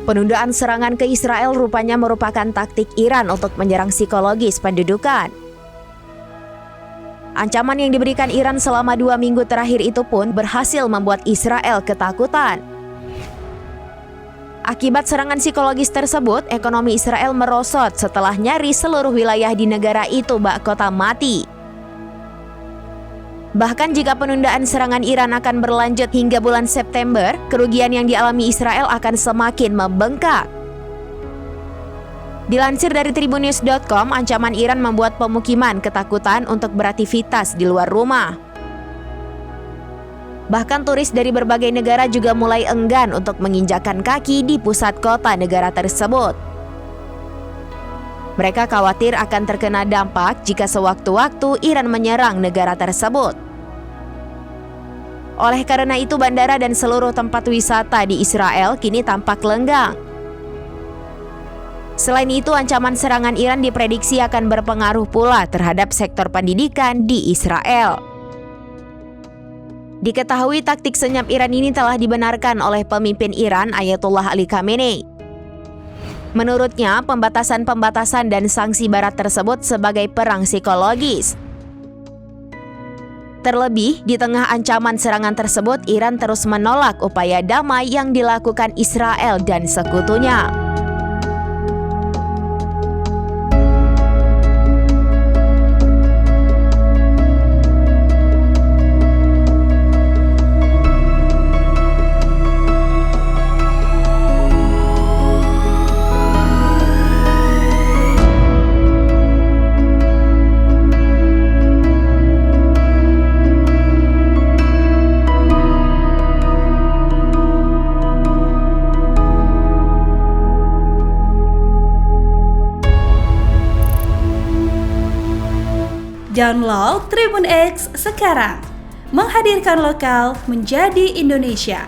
Penundaan serangan ke Israel rupanya merupakan taktik Iran untuk menyerang psikologis pendudukan. Ancaman yang diberikan Iran selama 2 minggu terakhir itu pun berhasil membuat Israel ketakutan. Akibat serangan psikologis tersebut, ekonomi Israel merosot setelah nyaris seluruh wilayah di negara itu bak kota mati. Bahkan jika penundaan serangan Iran akan berlanjut hingga bulan September, kerugian yang dialami Israel akan semakin membengkak. Dilansir dari Tribunnews.com, ancaman Iran membuat pemukiman ketakutan untuk beraktivitas di luar rumah. Bahkan turis dari berbagai negara juga mulai enggan untuk menginjakkan kaki di pusat kota negara tersebut. Mereka khawatir akan terkena dampak jika sewaktu-waktu Iran menyerang negara tersebut. Oleh karena itu, bandara dan seluruh tempat wisata di Israel kini tampak lenggang. Selain itu, ancaman serangan Iran diprediksi akan berpengaruh pula terhadap sektor pendidikan di Israel. Diketahui taktik senyap Iran ini telah dibenarkan oleh pemimpin Iran Ayatollah Ali Khamenei. Menurutnya, pembatasan-pembatasan dan sanksi barat tersebut sebagai perang psikologis. Terlebih, di tengah ancaman serangan tersebut, Iran terus menolak upaya damai yang dilakukan Israel dan sekutunya. Download Tribun X sekarang, menghadirkan lokal menjadi Indonesia.